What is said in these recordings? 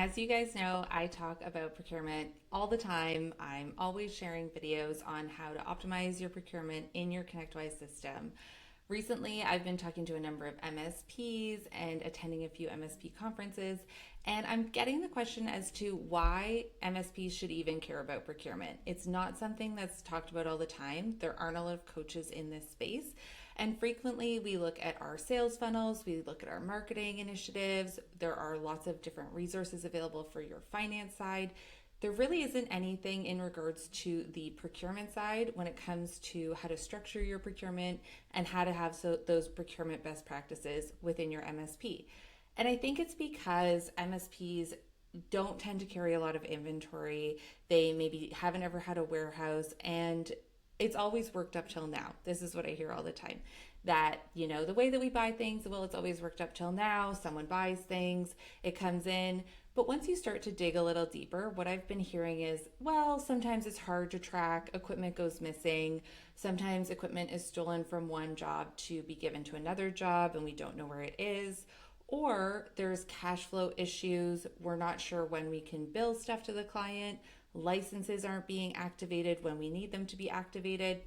As you guys know, I talk about procurement all the time. I'm always sharing videos on how to optimize your procurement in your ConnectWise system. Recently, I've been talking to a number of MSPs and attending a few MSP conferences, and I'm getting the question as to why MSPs should even care about procurement. It's not something that's talked about all the time. There aren't a lot of coaches in this space. And frequently, we look at our sales funnels, we look at our marketing initiatives. There are lots of different resources available for your finance side. There really isn't anything in regards to the procurement side when it comes to how to structure your procurement and how to have those procurement best practices within your MSP. And I think it's because MSPs don't tend to carry a lot of inventory. They maybe haven't ever had a warehouse, and it's always worked up till now. This is what I hear all the time, that, the way that we buy things, well, it's always worked up till now. Someone buys things, it comes in. But once you start to dig a little deeper, what I've been hearing is, well, sometimes it's hard to track, equipment goes missing. Sometimes equipment is stolen from one job to be given to another job and we don't know where it is. Or there's cash flow issues. We're not sure when we can bill stuff to the client. Licenses aren't being activated when we need them to be activated.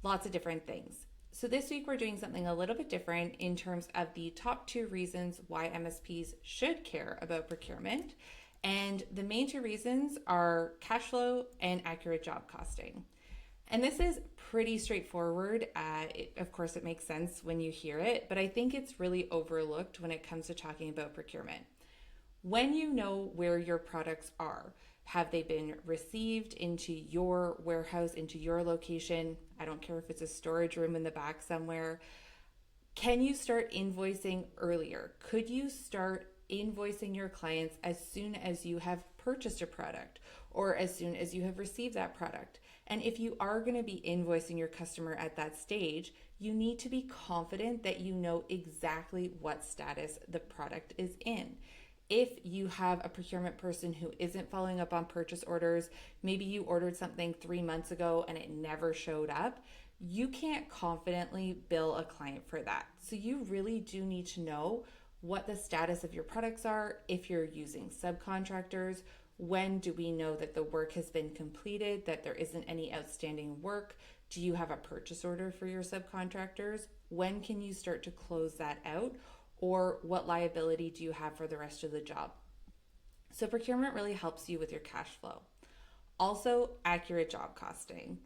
Lots of different things. So this week we're doing something a little bit different in terms of the top 2 reasons why MSPs should care about procurement. And the main 2 reasons are cash flow and accurate job costing. And this is pretty straightforward. Of course, it makes sense when you hear it, but I think it's really overlooked when it comes to talking about procurement. When you know where your products are, have they been received into your warehouse, into your location? I don't care if it's a storage room in the back somewhere. Can you start invoicing earlier? Could you start invoicing your clients as soon as you have purchased a product or as soon as you have received that product? And if you are going to be invoicing your customer at that stage, you need to be confident that you know exactly what status the product is in. If you have a procurement person who isn't following up on purchase orders, maybe you ordered something 3 months ago and it never showed up, you can't confidently bill a client for that. So you really do need to know what the status of your products are. If you're using subcontractors, when do we know that the work has been completed, that there isn't any outstanding work? Do you have a purchase order for your subcontractors? When can you start to close that out? Or what liability do you have for the rest of the job? So procurement really helps you with your cash flow. Also, accurate job costing.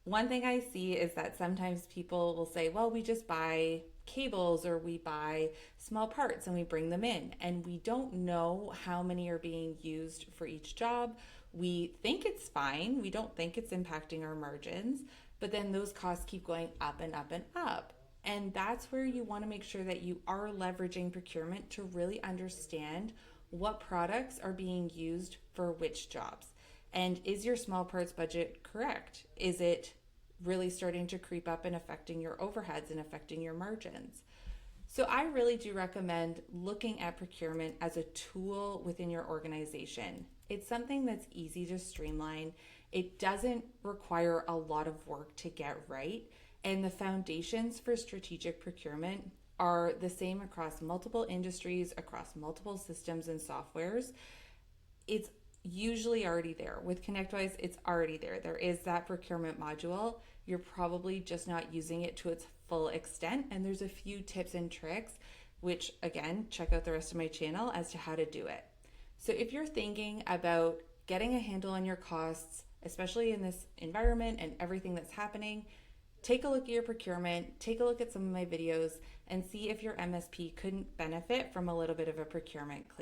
One thing I see is that sometimes people will say, well, we just buy cables or we buy small parts and we bring them in, and we don't know how many are being used for each job. We think it's fine. We don't think it's impacting our margins, but then those costs keep going up and up and up. And that's where you want to make sure that you are leveraging procurement to really understand what products are being used for which jobs. And is your small parts budget correct? Is it really starting to creep up and affecting your overheads and affecting your margins? So I really do recommend looking at procurement as a tool within your organization. It's something that's easy to streamline. It doesn't require a lot of work to get right. And the foundations for strategic procurement are the same across multiple industries, across multiple systems and softwares. It's usually already there. With ConnectWise, it's already there. There is that procurement module. You're probably just not using it to its full extent. And there's a few tips and tricks, which again, check out the rest of my channel as to how to do it. So if you're thinking about getting a handle on your costs, especially in this environment and everything that's happening, take a look at your procurement, take a look at some of my videos, and see if your MSP couldn't benefit from a little bit of a procurement clean.